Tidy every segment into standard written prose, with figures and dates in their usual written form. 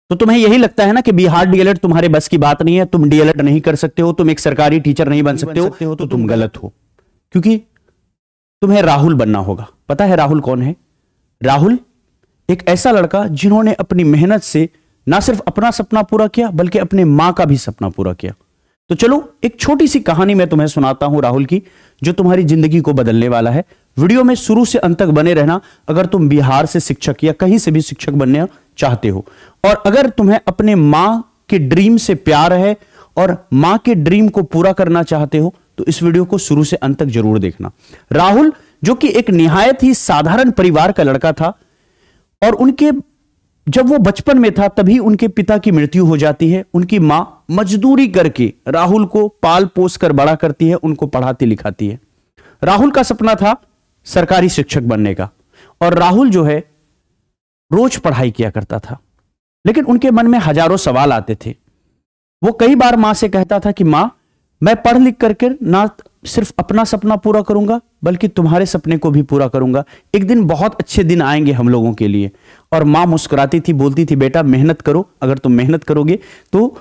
तो तुम्हें यही लगता है ना कि बिहार डीएलएड तुम्हारे बस की बात नहीं है, तुम डीएलएड नहीं कर सकते हो, तुम एक सरकारी टीचर नहीं बन सकते हो, तो तुम गलत हो। क्योंकि तुम्हें राहुल बनना होगा। पता है राहुल कौन है? राहुल एक ऐसा लड़का जिन्होंने अपनी मेहनत से ना सिर्फ अपना सपना पूरा किया बल्कि अपने मां का भी सपना पूरा किया। तो चलो एक छोटी सी कहानी मैं तुम्हें सुनाता हूं राहुल की, जो तुम्हारी जिंदगी को बदलने वाला है। वीडियो में शुरू से अंत तक बने रहना अगर तुम बिहार से शिक्षक या कहीं से भी शिक्षक बनना चाहते हो, और अगर तुम्हें अपने मां के ड्रीम से प्यार है और मां के ड्रीम को पूरा करना चाहते हो, तो इस वीडियो को शुरू से अंत तक जरूर देखना। राहुल जो कि एक निहायत ही साधारण परिवार का लड़का था, और उनके जब वो बचपन में था तभी उनके पिता की मृत्यु हो जाती है। उनकी मां मजदूरी करके राहुल को पाल पोस कर बड़ा करती है, उनको पढ़ाती लिखाती है। राहुल का सपना था सरकारी शिक्षक बनने का, और राहुल जो है रोज पढ़ाई किया करता था, लेकिन उनके मन में हजारों सवाल आते थे। वो कई बार मां से कहता था कि मां, मैं पढ़ लिख करके ना सिर्फ अपना सपना पूरा करूंगा बल्कि तुम्हारे सपने को भी पूरा करूंगा। एक दिन बहुत अच्छे दिन आएंगे हम लोगों के लिए। और मां मुस्कुराती थी, बोलती थी बेटा मेहनत करो, अगर तुम मेहनत करोगे तो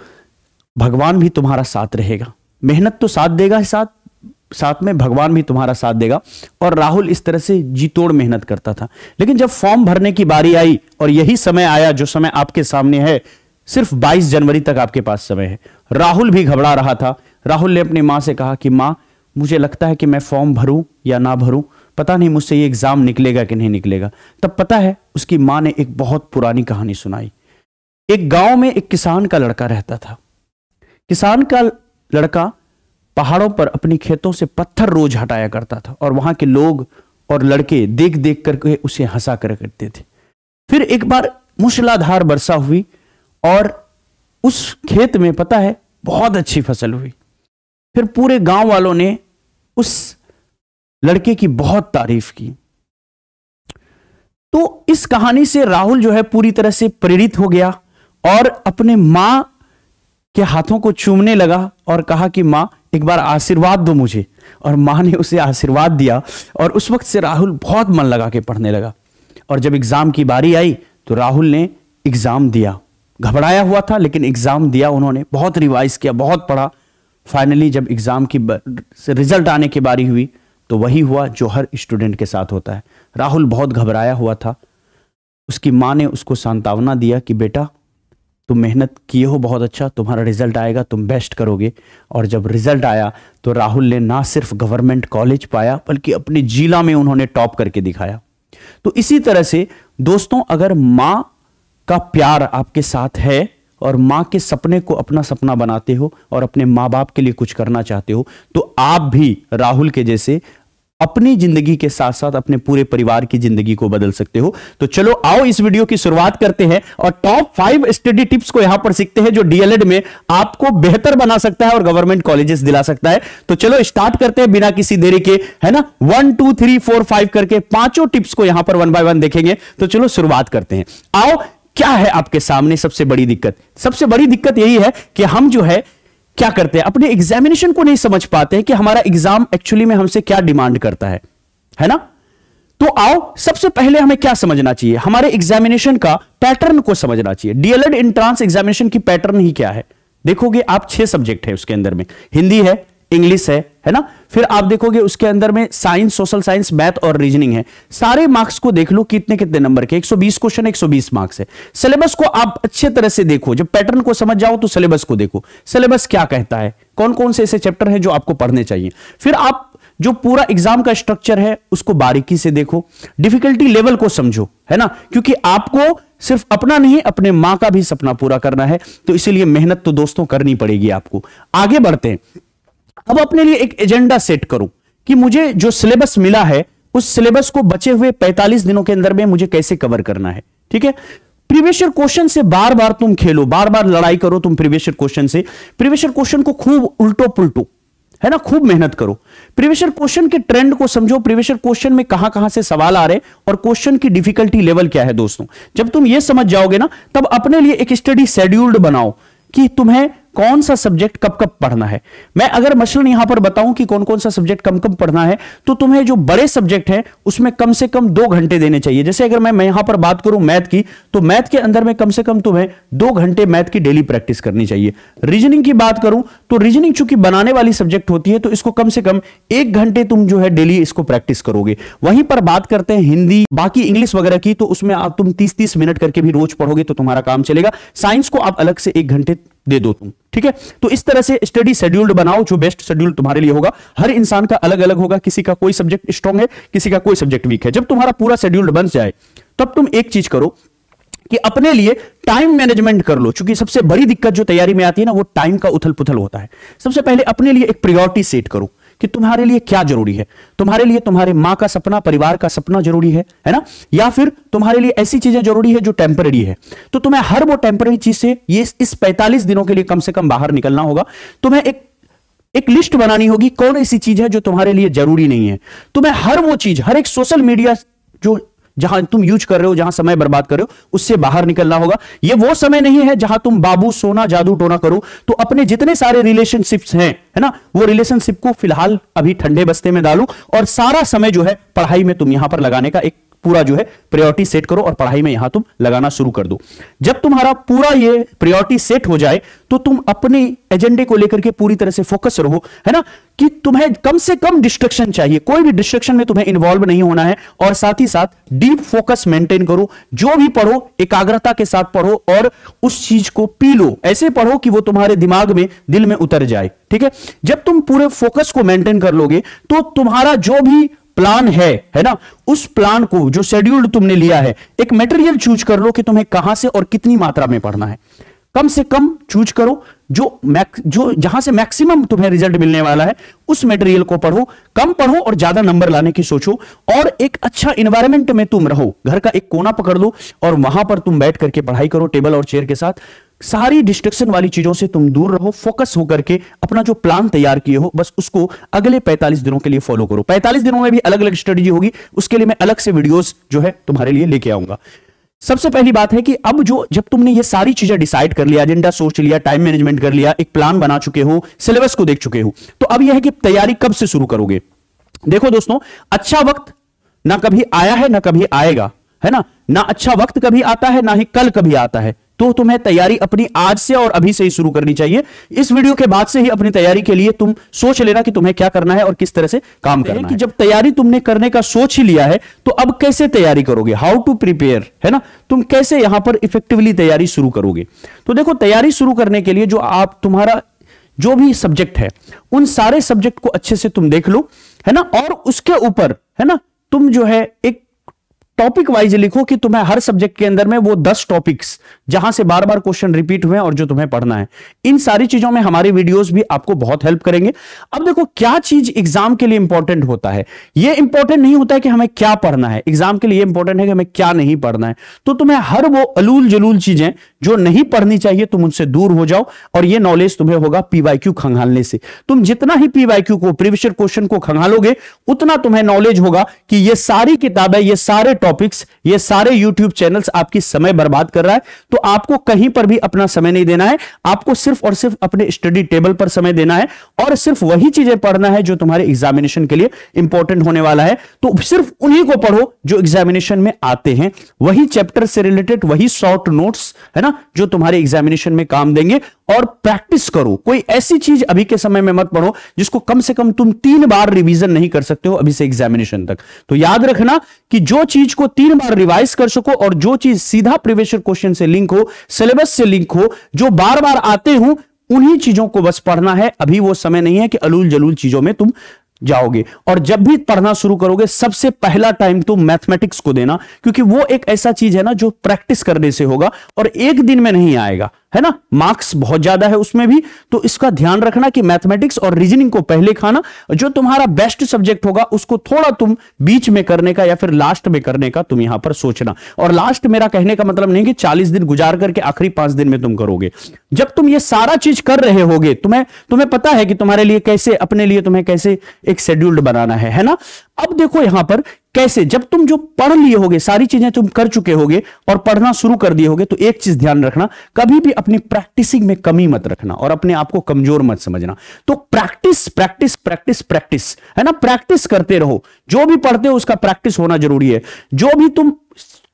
भगवान भी तुम्हारा साथ रहेगा। मेहनत तो साथ देगा, साथ में भगवान भी तुम्हारा साथ देगा। और राहुल इस तरह से जी तोड़ मेहनत करता था। लेकिन जब फॉर्म भरने की बारी आई, और यही समय आया जो समय आपके सामने है, सिर्फ 22 जनवरी तक आपके पास समय है, राहुल भी घबरा रहा था। राहुल ने अपनी मां से कहा कि मां, मुझे लगता है कि मैं फॉर्म भरूं या ना भरूं, पता नहीं मुझसे ये एग्जाम निकलेगा कि नहीं निकलेगा। तब पता है उसकी मां ने एक बहुत पुरानी कहानी सुनाई। एक गांव में एक किसान का लड़का रहता था। किसान का लड़का पहाड़ों पर अपनी खेतों से पत्थर रोज हटाया करता था, और वहां के लोग और लड़के देख देख करके उसे हंसा कर करते थे। फिर एक बार मूसलाधार वर्षा हुई और उस खेत में पता है बहुत अच्छी फसल हुई। फिर पूरे गांव वालों ने उस लड़के की बहुत तारीफ की। तो इस कहानी से राहुल जो है पूरी तरह से प्रेरित हो गया और अपने मां के हाथों को चूमने लगा और कहा कि मां, एक बार आशीर्वाद दो मुझे। और मां ने उसे आशीर्वाद दिया, और उस वक्त से राहुल बहुत मन लगा के पढ़ने लगा। और जब एग्जाम की बारी आई तो राहुल ने एग्जाम दिया। घबराया हुआ था लेकिन एग्जाम दिया उन्होंने, बहुत रिवाइज किया, बहुत पढ़ा। फाइनली जब एग्जाम की रिजल्ट आने की बारी हुई तो वही हुआ जो हर स्टूडेंट के साथ होता है। राहुल बहुत घबराया हुआ था। उसकी मां ने उसको सांत्वना दिया कि बेटा तुम मेहनत किए हो बहुत अच्छा, तुम्हारा रिजल्ट आएगा, तुम बेस्ट करोगे। और जब रिजल्ट आया तो राहुल ने ना सिर्फ गवर्नमेंट कॉलेज पाया बल्कि अपने जिला में उन्होंने टॉप करके दिखाया। तो इसी तरह से दोस्तों, अगर मां का प्यार आपके साथ है और मां के सपने को अपना सपना बनाते हो और अपने मां बाप के लिए कुछ करना चाहते हो, तो आप भी राहुल के जैसे अपनी जिंदगी के साथ साथ अपने पूरे परिवार की जिंदगी को बदल सकते हो। तो चलो आओ इस वीडियो की शुरुआत करते हैं और टॉप 5 स्टडी टिप्स को यहां पर सीखते हैं जो डीएलएड में आपको बेहतर बना सकता है और गवर्नमेंट कॉलेजेस दिला सकता है। तो चलो स्टार्ट करते हैं बिना किसी देरी के, है ना। 1 2 3 4 5 करके पांचों टिप्स को यहां पर 1 बाय 1 देखेंगे। तो चलो शुरुआत करते हैं। आओ, क्या है आपके सामने सबसे बड़ी दिक्कत? सबसे बड़ी दिक्कत यही है कि हम जो है क्या करते हैं, अपने एग्जामिनेशन को नहीं समझ पाते हैं कि हमारा एग्जाम एक्चुअली में हमसे क्या डिमांड करता है ना। तो आओ, सबसे पहले हमें क्या समझना चाहिए, हमारे एग्जामिनेशन का पैटर्न को समझना चाहिए। डीएलएड एंट्रेंस एग्जामिनेशन की पैटर्न ही क्या है, देखोगे आप 6 सब्जेक्ट है उसके अंदर में, हिंदी है, इंग्लिश है ना। फिर आप देखोगे उसके अंदर में साइंस, सोशल साइंस, मैथ और रीजनिंग है। सारे मार्क्स को देख लो कितने कितने नंबर के, 120 क्वेश्चन, 120 मार्क्स है। सिलेबस को आप अच्छे तरह से देखो, जब पैटर्न को समझ जाओ तो सिलेबस को देखो, सिलेबस क्या कहता है, कौन कौन से ऐसे चैप्टर हैं जो आपको पढ़ने चाहिए। फिर आप जो पूरा एग्जाम का स्ट्रक्चर है उसको बारीकी से देखो, डिफिकल्टी लेवल को समझो, है ना, क्योंकि आपको सिर्फ अपना नहीं अपने मां का भी सपना पूरा करना है। तो इसीलिए मेहनत तो दोस्तों करनी पड़ेगी आपको। आगे बढ़ते हैं। अब अपने लिए एक एजेंडा सेट करो कि मुझे जो सिलेबस मिला है उस सिलेबस को बचे हुए 45 दिनों के अंदर में मुझे कैसे कवर करना है। ठीक है, प्रीवियस ईयर क्वेश्चन से बार बार तुम खेलो, बार बार लड़ाई करो तुम प्रीवियस ईयर क्वेश्चन से। प्रीवियस ईयर क्वेश्चन को खूब उल्टो पुल्टो, है ना, खूब मेहनत करो। प्रीवियस ईयर क्वेश्चन के ट्रेंड को समझो, प्रीवियस ईयर क्वेश्चन में कहां कहां से सवाल आ रहे और क्वेश्चन की डिफिकल्टी लेवल क्या है। दोस्तों, जब तुम ये समझ जाओगे ना, तब अपने लिए एक स्टडी शेड्यूल्ड बनाओ कि तुम्हें कौन सा सब्जेक्ट कब कब पढ़ना है। मैं अगर मसलन यहां पर बताऊं कि कौन कौन सा सब्जेक्ट कब कब पढ़ना है, तो तुम्हें जो बड़े सब्जेक्ट हैं उसमें कम से कम 2 घंटे देने चाहिए। जैसे अगर मैं यहां पर बात करूं मैथ की, तो मैथ के अंदर में कम से कम तुम्हें 2 घंटे मैथ की डेली प्रैक्टिस करनी चाहिए। रीजनिंग की बात करूं तो रीजनिंग चूंकि बनाने वाली सब्जेक्ट होती है, तो इसको कम से कम 1 घंटे तुम जो है डेली इसको प्रैक्टिस करोगे। वहीं पर बात करते हैं हिंदी, बाकी इंग्लिश वगैरह की, तो उसमें आप तुम 30-30 मिनट करके भी रोज पढ़ोगे तो तुम्हारा काम चलेगा। साइंस को आप अलग से 1 घंटे दे दो तुम, ठीक है। तो इस तरह से स्टडी शेड्यूल्ड बनाओ, जो बेस्ट शेड्यूल तुम्हारे लिए होगा। हर इंसान का अलग अलग होगा, किसी का कोई सब्जेक्ट स्ट्रांग है, किसी का कोई सब्जेक्ट वीक है। जब तुम्हारा पूरा शेड्यूल बन जाए तब तुम एक चीज करो कि अपने लिए टाइम मैनेजमेंट कर लो। क्योंकि सबसे बड़ी दिक्कत जो तैयारी में आती है ना, वो टाइम का उथल पुथल होता है। सबसे पहले अपने लिए एक प्रायोरिटी सेट करो कि तुम्हारे लिए क्या जरूरी है। तुम्हारे लिए तुम्हारे मां का सपना, परिवार का सपना जरूरी है ना, या फिर तुम्हारे लिए ऐसी चीजें जरूरी है जो टेम्पररी है। तो तुम्हें हर वो टेम्पररी चीज से ये इस 45 दिनों के लिए कम से कम बाहर निकलना होगा। तुम्हें एक लिस्ट बनानी होगी, कौन ऐसी चीज है जो तुम्हारे लिए जरूरी नहीं है। तुम्हें हर वो चीज, हर एक सोशल मीडिया जो जहां तुम यूज कर रहे हो, जहां समय बर्बाद कर रहे हो, उससे बाहर निकलना होगा। ये वो समय नहीं है जहां तुम बाबू सोना जादू टोना करो। तो अपने जितने सारे रिलेशनशिप्स हैं, है ना, वो रिलेशनशिप को फिलहाल अभी ठंडे बस्ते में डालो और सारा समय जो है पढ़ाई में तुम यहां पर लगाने का एक पूरा जो है प्रायोरिटी सेट करो और पढ़ाई में यहां तुम लगाना शुरू कर दो। जब तुम्हारा पूरा ये प्रायोरिटी सेट हो जाए तो तुम अपने एजेंडे को लेकर के पूरी तरह से फोकस रहो, है ना, कि तुम्हें कम से कम डिस्ट्रैक्शन चाहिए, कोई भी डिस्ट्रैक्शन में तुम्हें इन्वॉल्व नहीं होना है। और साथ ही साथ डीप फोकस मेंटेन करो। जो भी पढ़ो एकाग्रता के साथ पढ़ो और उस चीज को पी लो। ऐसे पढ़ो कि वो तुम्हारे दिमाग में, दिल में उतर जाए, ठीक है। जब तुम पूरे फोकस को मेंटेन कर लोगे तो तुम्हारा जो भी प्लान है ना, उस प्लान को, जो शेड्यूल तुमने लिया है, एक मटेरियल चूज कर लो कि तुम्हें कहां से और कितनी मात्रा में पढ़ना है। कम से कम चूज करो जो जहां से मैक्सिमम तुम्हें रिजल्ट मिलने वाला है, उस मटेरियल को पढ़ो। कम पढ़ो और ज्यादा नंबर लाने की सोचो। और एक अच्छा एनवायरनमेंट में तुम रहो। घर का एक कोना पकड़ लो और वहां पर तुम बैठ करके पढ़ाई करो, टेबल और चेयर के साथ। सारी डिस्ट्रैक्शन वाली चीजों से तुम दूर रहो। फोकस होकर के अपना जो प्लान तैयार किए हो, बस उसको अगले 45 दिनों के लिए फॉलो करो। 45 दिनों में भी अलग अलग स्ट्रेटजी होगी, उसके लिए मैं अलग से वीडियोस जो है तुम्हारे लिए लेके आऊंगा। सबसे पहली बात है कि अब जब तुमने ये सारी चीजें डिसाइड कर लिया, एजेंडा सोच लिया, टाइम मैनेजमेंट कर लिया, एक प्लान बना चुके हो, सिलेबस को देख चुके हो, तो अब यह है कि तैयारी कब से शुरू करोगे। देखो दोस्तों, अच्छा वक्त ना कभी आया है ना कभी आएगा, है ना अच्छा वक्त कभी आता है ना ही कल कभी आता है। तो तुम्हें तैयारी अपनी आज से और अभी से ही शुरू करनी चाहिए। इस वीडियो के बाद से ही अपनी तैयारी के लिए तुम सोच लेना कि तुम्हें क्या करना है और किस तरह से काम करना है। कि जब तैयारी तुमने करने का सोच ही लिया है, तो अब कैसे तैयारी करोगे, हाउ टू प्रिपेयर, है ना, तुम कैसे यहां पर इफेक्टिवली तैयारी शुरू करोगे। तो देखो, तैयारी शुरू करने के लिए तुम्हारा जो भी सब्जेक्ट है, उन सारे सब्जेक्ट को अच्छे से तुम देख लो, है ना, और उसके ऊपर, है ना, तुम जो है एक टॉपिक वाइज लिखो कि तुम्हें हर सब्जेक्ट के अंदर में वो 10 टॉपिक्स जहां से बार बार क्वेश्चन रिपीट हुए और जो तुम्हें पढ़ना है। इन सारी चीजों में हमारे वीडियोस भी आपको बहुत हेल्प करेंगे। अब देखो, क्या चीज एग्जाम के लिए इंपॉर्टेंट होता है। ये इंपॉर्टेंट नहीं होता है कि हमें क्या पढ़ना है, एग्जाम के लिए इंपॉर्टेंट है कि हमें क्या नहीं पढ़ना है। तो तुम्हें हर वो अलूल जलूल चीजें जो नहीं पढ़नी चाहिए, तुम उनसे दूर हो जाओ। और ये नॉलेज तुम्हें होगा पीवाईक्यू खंगालने से। तुम जितना ही पीवाईक्यू को, प्रीवियस क्वेश्चन को खंगालोगे, उतना तुम्हें नॉलेज होगा कि ये सारी किताबें, ये सारे टॉपिक्स, ये सारे यूट्यूब चैनल्स आपकी समय बर्बाद कर रहा है। तो आपको कहीं पर भी अपना समय नहीं देना है। आपको सिर्फ और सिर्फ अपने स्टडी टेबल पर समय देना है और सिर्फ वही चीजें पढ़ना है जो तुम्हारे एग्जामिनेशन के लिए इंपॉर्टेंट होने वाला है। तो सिर्फ उन्हीं को पढ़ो जो एग्जामिनेशन में आते हैं, वही चैप्टर से रिलेटेड, वही शॉर्ट नोट्स, है ना, जो तुम्हारे एग्जामिनेशन में काम देंगे। और प्रैक्टिस करो। कोई ऐसी चीज अभी के समय में मत पढ़ो जिसको कम से कम तुम 3 बार रिवीजन नहीं कर सकते हो अभी से एग्जामिनेशन तक। तो याद रखना कि जो चीज को 3 बार रिवाइज कर सको और जो चीज सीधा प्रीवियस क्वेश्चन से लिंक हो, सिलेबस से लिंक हो, जो बार बार आते हो, उन्हीं चीजों को बस पढ़ना है। अभी वो समय नहीं है कि अलूल जलूल चीजों में तुम जाओगे। और जब भी पढ़ना शुरू करोगे, सबसे पहला टाइम तुम मैथमेटिक्स को देना, क्योंकि वो एक ऐसा चीज है ना जो प्रैक्टिस करने से होगा और एक दिन में नहीं आएगा, है ना। मार्क्स बहुत ज्यादा है उसमें भी, तो इसका ध्यान रखना कि मैथमेटिक्स और रीजनिंग को पहले खाना। जो तुम्हारा बेस्ट सब्जेक्ट होगा उसको थोड़ा तुम बीच में करने का या फिर लास्ट में करने का तुम यहां पर सोचना। और लास्ट मेरा कहने का मतलब नहीं कि 40 दिन गुजार करके आखिरी 5 दिन में तुम करोगे। जब तुम ये सारा चीज कर रहे होगे, तुम्हें पता है कि तुम्हारे लिए कैसे, अपने लिए तुम्हें कैसे एक शेड्यूल्ड बनाना है ना। अब देखो यहां पर कैसे, जब तुम जो पढ़ लिए होगे, सारी चीजें तुम कर चुके होगे और पढ़ना शुरू कर दिए होगे, तो एक चीज ध्यान रखना, कभी भी अपनी प्रैक्टिसिंग में कमी मत रखना और अपने आप को कमजोर मत समझना। तो प्रैक्टिस प्रैक्टिस प्रैक्टिस प्रैक्टिस, है ना, प्रैक्टिस करते रहो। जो भी पढ़ते हो उसका प्रैक्टिस होना जरूरी है। जो भी तुम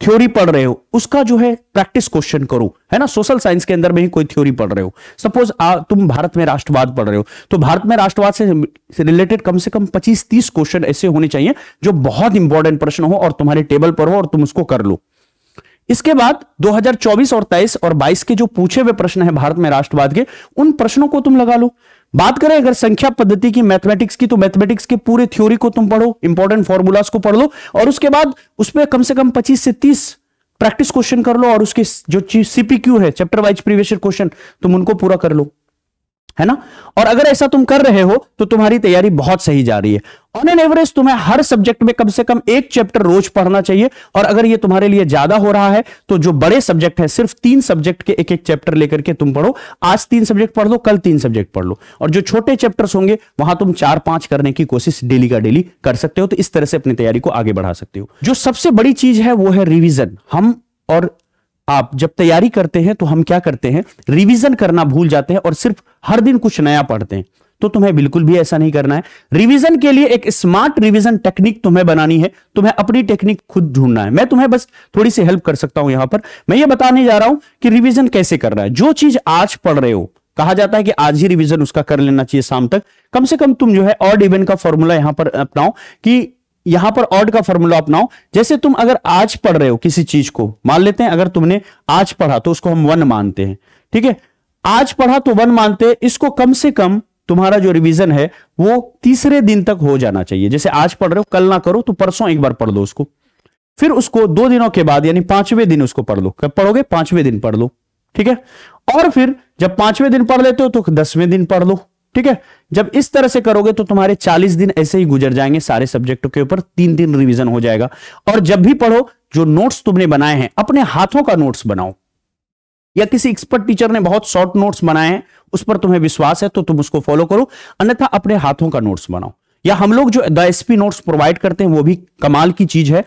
थ्योरी पढ़ रहे हो उसका जो है प्रैक्टिस क्वेश्चन करो, है ना। सोशल साइंस के अंदर में ही कोई थ्योरी पढ़ रहे हो, सपोज तुम भारत में राष्ट्रवाद पढ़ रहे हो, तो भारत में राष्ट्रवाद से रिलेटेड कम से कम 25-30 क्वेश्चन ऐसे होने चाहिए जो बहुत इंपॉर्टेंट प्रश्न हो और तुम्हारे टेबल पर हो और तुम उसको कर लो। इसके बाद 2024 और 23 और 22 के जो पूछे हुए प्रश्न है भारत में राष्ट्रवाद के, उन प्रश्नों को तुम लगा लो। बात करें अगर संख्या पद्धति की, मैथमेटिक्स की, तो मैथमेटिक्स के पूरे थ्योरी को तुम पढ़ो, इंपॉर्टेंट फॉर्मूलाज को पढ़ लो और उसके बाद उसमें कम से कम 25 से 30 प्रैक्टिस क्वेश्चन कर लो और उसके जो सीपीक्यू है, chapter wise previous year question, तुम उनको पूरा कर लो, है ना। और अगर ऐसा तुम कर रहे हो तो तुम्हारी तैयारी बहुत सही जा रही है। ऑन एन एवरेज तुम्हें हर सब्जेक्ट में कम से कम एक चैप्टर रोज पढ़ना चाहिए। और अगर ये तुम्हारे लिए ज्यादा हो रहा है तो जो बड़े सब्जेक्ट है, सिर्फ 3 सब्जेक्ट के एक एक चैप्टर लेकर के तुम पढ़ो। आज 3 सब्जेक्ट पढ़ लो, कल 3 सब्जेक्ट पढ़ लो, और जो छोटे चैप्टर्स होंगे वहां तुम 4-5 करने की कोशिश डेली का डेली कर सकते हो। तो इस तरह से अपनी तैयारी को आगे बढ़ा सकते हो। जो सबसे बड़ी चीज है वो है रिविजन। हम और आप जब तैयारी करते हैं तो हम क्या करते हैं, रिवीजन करना भूल जाते हैं और सिर्फ हर दिन कुछ नया पढ़ते हैं। तो तुम्हें बिल्कुल भी ऐसा नहीं करना है। रिवीजन के लिए एक स्मार्ट रिवीजन टेक्निक तुम्हें बनानी है। तुम्हें अपनी टेक्निक खुद ढूंढना है। मैं तुम्हें बस थोड़ी सी हेल्प कर सकता हूं। यहां पर मैं ये बताने जा रहा हूं कि रिवीजन कैसे करना है। जो चीज आज पढ़ रहे हो, कहा जाता है कि आज ही रिवीजन उसका कर लेना चाहिए शाम तक। कम से कम तुम जो है ऑड इवन का फॉर्मूला यहां पर अपनाओ, कि यहां पर ऑड का फॉर्मूला अपनाओ। जैसे तुम अगर आज पढ़ रहे हो किसी चीज को, मान लेते हैं अगर तुमने आज पढ़ा तो उसको हम 1 मानते हैं, ठीक है। आज पढ़ा तो 1 मानते हैं। इसको कम से कम तुम्हारा जो रिवीजन है वो तीसरे दिन तक हो जाना चाहिए। जैसे आज पढ़ रहे हो, कल ना करो तो परसों एक बार पढ़ लो उसको, फिर उसको 2 दिनों के बाद यानी 5वें दिन उसको पढ़ लो। कब पढ़ोगे? 5वें दिन पढ़ लो, ठीक है। और फिर जब 5वें दिन पढ़ लेते हो तो 10वें दिन पढ़ लो, ठीक है। जब इस तरह से करोगे तो तुम्हारे 40 दिन ऐसे ही गुजर जाएंगे सारे सब्जेक्टों के ऊपर। 3 दिन रिवीजन हो जाएगा। और जब भी पढ़ो, जो नोट्स तुमने बनाए हैं, अपने हाथों का नोट्स बनाओ, या किसी एक्सपर्ट टीचर ने बहुत शॉर्ट नोट्स बनाए हैं, उस पर तुम्हें विश्वास है तो तुम उसको फॉलो करो, अन्यथा अपने हाथों का नोट्स बनाओ। या हम लोग जो द एसपी नोट्स प्रोवाइड करते हैं वो भी कमाल की चीज है।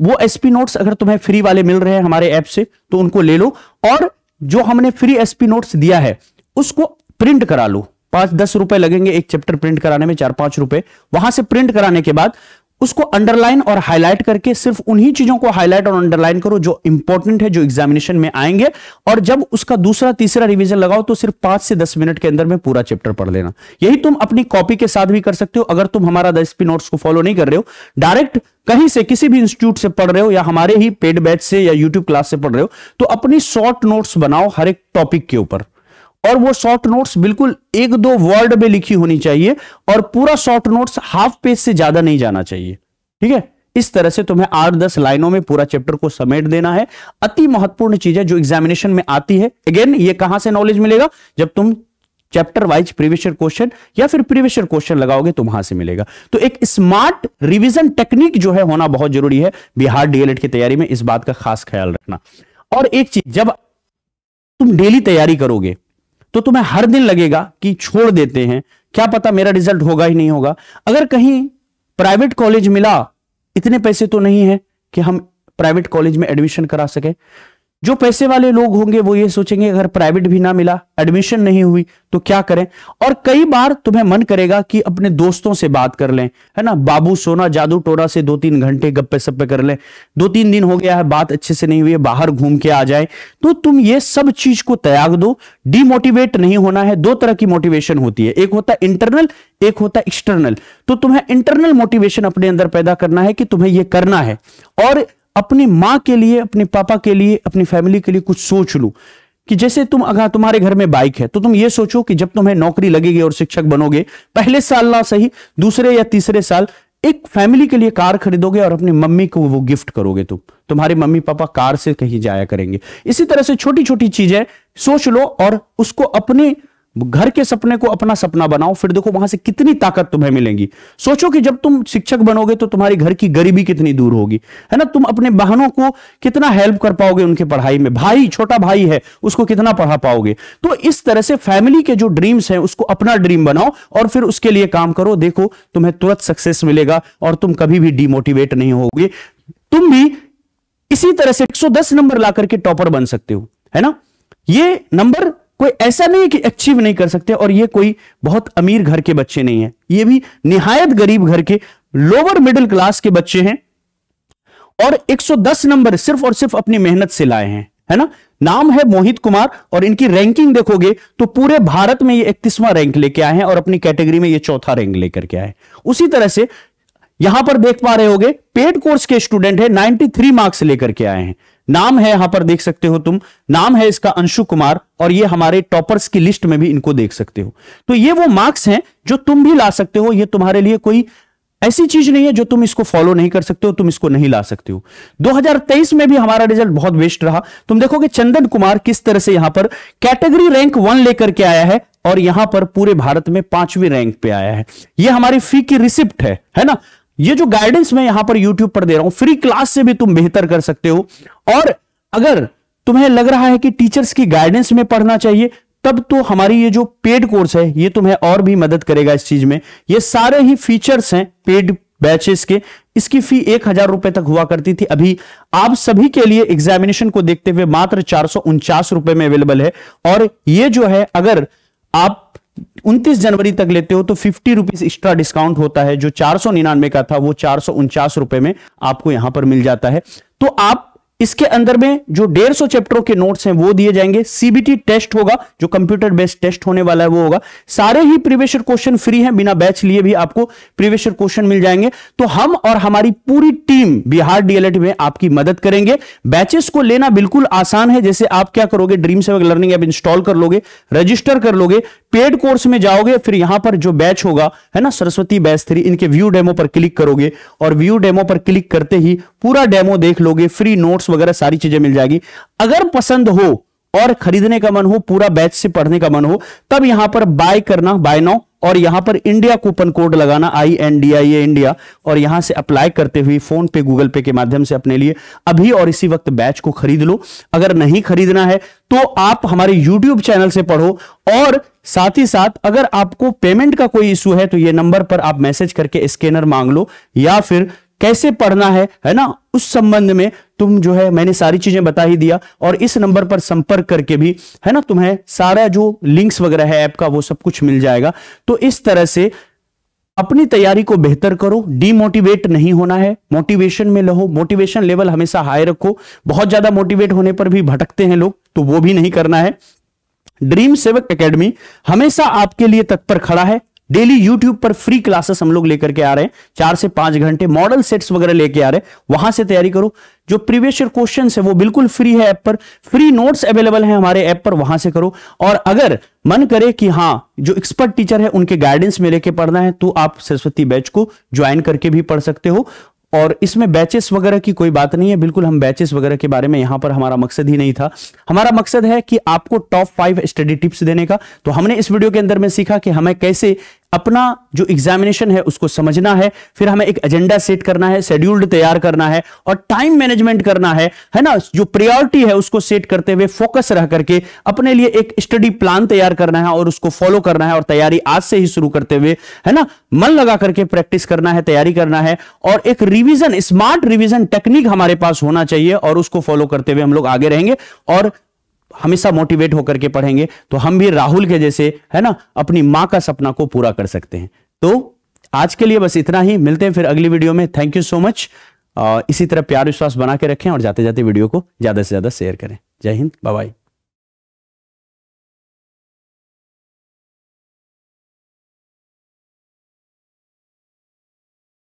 वो एसपी नोट्स अगर तुम्हें फ्री वाले मिल रहे हैं हमारे ऐप से तो उनको ले लो, और जो हमने फ्री एसपी नोट्स दिया है उसको प्रिंट करा लो। 5-10 रुपए लगेंगे एक चैप्टर प्रिंट कराने में, 4-5 रुपए। वहां से प्रिंट कराने के बाद उसको अंडरलाइन और हाईलाइट करके सिर्फ उन्हीं चीजों को हाईलाइट और अंडरलाइन करो जो इंपॉर्टेंट है, जो एग्जामिनेशन में आएंगे। और जब उसका दूसरा तीसरा रिवीजन लगाओ तो सिर्फ 5 से 10 मिनट के अंदर में पूरा चैप्टर पढ़ लेना। यही तुम अपनी कॉपी के साथ भी कर सकते हो। अगर तुम हमारा द एसपी नोट्स को फॉलो नहीं कर रहे हो, डायरेक्ट कहीं से किसी भी इंस्टीट्यूट से पढ़ रहे हो या हमारे ही पेड बैच से या यूट्यूब क्लास से पढ़ रहे हो, तो अपनी शॉर्ट नोट्स बनाओ हर एक टॉपिक के ऊपर। और वो शॉर्ट नोट्स बिल्कुल 1-2 वर्ड में लिखी होनी चाहिए, और पूरा शॉर्ट नोट्स हाफ पेज से ज्यादा नहीं जाना चाहिए, ठीक है। इस तरह से तुम्हें 8-10 लाइनों में पूरा चैप्टर को समेट देना है। अति महत्वपूर्ण चीज है जो एग्जामिनेशन में आती है। अगेन, ये कहां से नॉलेज मिलेगा? जब तुम chapter wise previous year question या फिर प्रीवियस ईयर क्वेश्चन लगाओगे तो वहां से मिलेगा। तो एक स्मार्ट रिवीजन टेक्निक जो है होना बहुत जरूरी है बिहार डीएलएड की तैयारी में। इस बात का खास ख्याल रखना। और एक चीज, जब तुम डेली तैयारी करोगे तो तुम्हें हर दिन लगेगा कि छोड़ देते हैं, क्या पता मेरा रिजल्ट होगा ही नहीं होगा। अगर कहीं प्राइवेट कॉलेज मिला, इतने पैसे तो नहीं है कि हम प्राइवेट कॉलेज में एडमिशन करा सके। जो पैसे वाले लोग होंगे वो ये सोचेंगे अगर प्राइवेट भी ना मिला, एडमिशन नहीं हुई तो क्या करें। और कई बार तुम्हें मन करेगा कि अपने दोस्तों से बात कर लें, है ना, बाबू सोना जादू टोना से 2-3 घंटे गप्पे सप्पे कर लें। 2-3 दिन हो गया है, बात अच्छे से नहीं हुई है, बाहर घूम के आ जाए। तो तुम ये सब चीज को त्याग दो। डिमोटिवेट नहीं होना है। 2 तरह की मोटिवेशन होती है, एक होता है इंटरनल, एक होता है एक्सटर्नल। तो तुम्हें इंटरनल मोटिवेशन अपने अंदर पैदा करना है कि तुम्हें यह करना है, और अपनी मां के लिए, अपने पापा के लिए, अपनी फैमिली के लिए कुछ सोच लो। कि जैसे तुम, अगर तुम्हारे घर में बाइक है तो तुम ये सोचो कि जब तुम्हें नौकरी लगेगी और शिक्षक बनोगे, पहले साल ना सही, दूसरे या तीसरे साल एक फैमिली के लिए कार खरीदोगे और अपनी मम्मी को वो गिफ्ट करोगे। तुम्हारे मम्मी पापा कार से कहीं जाया करेंगे। इसी तरह से छोटी छोटी चीजें सोच लो और उसको अपने घर के सपने को अपना सपना बनाओ, फिर देखो वहां से कितनी ताकत तुम्हें मिलेगी। सोचो कि जब तुम शिक्षक बनोगे तो तुम्हारी घर की गरीबी कितनी दूर होगी, है ना। तुम अपने बहनों को कितना हेल्प कर पाओगे उनके पढ़ाई में, भाई छोटा भाई है उसको कितना पढ़ा पाओगे। तो इस तरह से फैमिली के जो ड्रीम्स हैं उसको अपना ड्रीम बनाओ और फिर उसके लिए काम करो। देखो तुम्हें तुरंत सक्सेस मिलेगा और तुम कभी भी डिमोटिवेट नहीं होगे। तुम भी इसी तरह से 110 नंबर ला करके टॉपर बन सकते हो, है ना। ये नंबर कोई ऐसा नहीं है कि अचीव नहीं कर सकते, और ये कोई बहुत अमीर घर के बच्चे नहीं है, ये भी निहायत गरीब घर के लोअर मिडिल क्लास के बच्चे हैं और 110 नंबर सिर्फ और सिर्फ अपनी मेहनत से लाए हैं, है ना। नाम है मोहित कुमार और इनकी रैंकिंग देखोगे तो पूरे भारत में ये 31वां रैंक लेके आए हैं और अपनी कैटेगरी में ये चौथा रैंक लेकर के आए। उसी तरह से यहां पर देख पा रहे होगे पेड कोर्स के स्टूडेंट है, 93 मार्क्स लेकर के आए हैं। नाम है यहां पर देख सकते हो तुम, नाम है इसका अंशु कुमार और ये हमारे टॉपर्स की लिस्ट में भी इनको देख सकते हो। तो ये वो मार्क्स हैं जो तुम भी ला सकते हो। ये तुम्हारे लिए कोई ऐसी चीज नहीं है जो तुम इसको फॉलो नहीं कर सकते हो, तुम इसको नहीं ला सकते हो। 2023 में भी हमारा रिजल्ट बहुत बेस्ट रहा। तुम देखोगे चंदन कुमार किस तरह से यहां पर कैटेगरी रैंक 1 लेकर के आया है और यहां पर पूरे भारत में 5वीं रैंक पे आया है। यह हमारी फी की रिसिप्ट है ना। ये जो गाइडेंस मैं यहां पर यूट्यूब पर दे रहा हूं, फ्री क्लास से भी तुम बेहतर कर सकते हो। और अगर तुम्हें लग रहा है कि टीचर्स की गाइडेंस में पढ़ना चाहिए, तब तो हमारी ये जो पेड कोर्स है ये तुम्हें और भी मदद करेगा इस चीज में। ये सारे ही फीचर्स हैं पेड बैचेस के। इसकी फी 1000 रुपए तक हुआ करती थी, अभी आप सभी के लिए एग्जामिनेशन को देखते हुए मात्र 449 रुपए में अवेलेबल है। और ये जो है अगर आप 29 जनवरी तक लेते हो तो 50 रुपीज एक्स्ट्रा डिस्काउंट होता है। जो 499 का था वो 449 रुपए में आपको यहां पर मिल जाता है। तो आप इसके अंदर में जो 150 चैप्टरों के नोट्स हैं वो दिए जाएंगे। सीबीटी टेस्ट होगा, जो कंप्यूटर बेस्ड टेस्ट होने वाला है वो होगा। सारे ही प्रीवियस ईयर क्वेश्चन फ्री हैं, बिना बैच लिए भी आपको प्रीवियस ईयर क्वेश्चन मिल जाएंगे। तो हम और हमारी पूरी टीम बिहार डीएलएड में आपकी मदद करेंगे। बैचेस को लेना बिल्कुल आसान है। जैसे आप क्या करोगे, ड्रीम सेवक लर्निंग ऐप इंस्टॉल कर लोगे, रजिस्टर कर लोगे, पेड कोर्स में जाओगे, फिर यहां पर जो बैच होगा है ना सरस्वती बैच 3, इनके व्यू डेमो पर क्लिक करोगे और व्यू डेमो पर क्लिक करते ही पूरा डेमो देख लोगे, फ्री नोट्स वगैरह सारी चीजें मिल जाएगी। अगर पसंद हो और खरीदने का मन हो, पूरा बैच से पढ़ने का मन हो, तब यहां पर बाय करना, बाय नाउ, और यहां पर इंडिया कूपन कोड लगाना INDIA इंडिया, और यहां से अप्लाई करते हुए फोन पे गूगल पे के माध्यम से अपने लिए अभी और इसी वक्त बैच को खरीद लो। अगर नहीं खरीदना है तो आप हमारे YouTube चैनल से पढ़ो, और साथ ही साथ अगर आपको पेमेंट का कोई इशू है तो ये नंबर पर आप मैसेज करके स्कैनर मांग लो, या फिर कैसे पढ़ना है ना, उस संबंध में तुम जो है मैंने सारी चीजें बता ही दिया। और इस नंबर पर संपर्क करके भी है ना तुम्हें सारा जो लिंक्स वगैरह है ऐप का वो सब कुछ मिल जाएगा। तो इस तरह से अपनी तैयारी को बेहतर करो, डीमोटिवेट नहीं होना है, मोटिवेशन में रहो, मोटिवेशन लेवल हमेशा हाई रखो। बहुत ज्यादा मोटिवेट होने पर भी भटकते हैं लोग, तो वो भी नहीं करना है। ड्रीम सेवक एकेडमी हमेशा आपके लिए तत्पर खड़ा है। डेली YouTube पर फ्री क्लासेस हम लोग लेकर के आ रहे हैं, 4 से 5 घंटे मॉडल सेट्स वगैरह लेके आ रहे हैं, वहां से तैयारी करो। जो प्रीवियस ईयर क्वेश्चन है वो बिल्कुल फ्री है ऐप पर, फ्री नोट्स अवेलेबल हैं हमारे ऐप पर, वहां से करो। और अगर मन करे कि हाँ जो एक्सपर्ट टीचर है उनके गाइडेंस में लेके पढ़ना है तो आप सरस्वती बैच को ज्वाइन करके भी पढ़ सकते हो। और इसमें बैचेस वगैरह की कोई बात नहीं है, बिल्कुल हम बैचेस वगैरह के बारे में यहां पर हमारा मकसद ही नहीं था। हमारा मकसद है कि आपको टॉप 5 स्टडी टिप्स देने का। तो हमने इस वीडियो के अंदर में सीखा कि हमें कैसे अपना जो एग्जामिनेशन है उसको समझना है, फिर हमें एक एजेंडा सेट करना है, शेड्यूल्ड तैयार करना है और टाइम मैनेजमेंट करना है ना। जो प्रायोरिटी है उसको सेट करते हुए फोकस रह करके अपने लिए एक स्टडी प्लान तैयार करना है और उसको फॉलो करना है। और तैयारी आज से ही शुरू करते हुए है ना मन लगा करके प्रैक्टिस करना है, तैयारी करना है। और एक रिवीजन, स्मार्ट रिवीजन टेक्निक हमारे पास होना चाहिए और उसको फॉलो करते हुए हम लोग आगे रहेंगे और हमेशा मोटिवेट होकर के पढ़ेंगे। तो हम भी राहुल के जैसे है ना अपनी मां का सपना को पूरा कर सकते हैं। तो आज के लिए बस इतना ही, मिलते हैं फिर अगली वीडियो में। Thank you so much. इसी तरह प्यार विश्वास बना के रखें और जाते जाते वीडियो को ज्यादा से ज्यादा शेयर करें। जय हिंद, बाय बाय।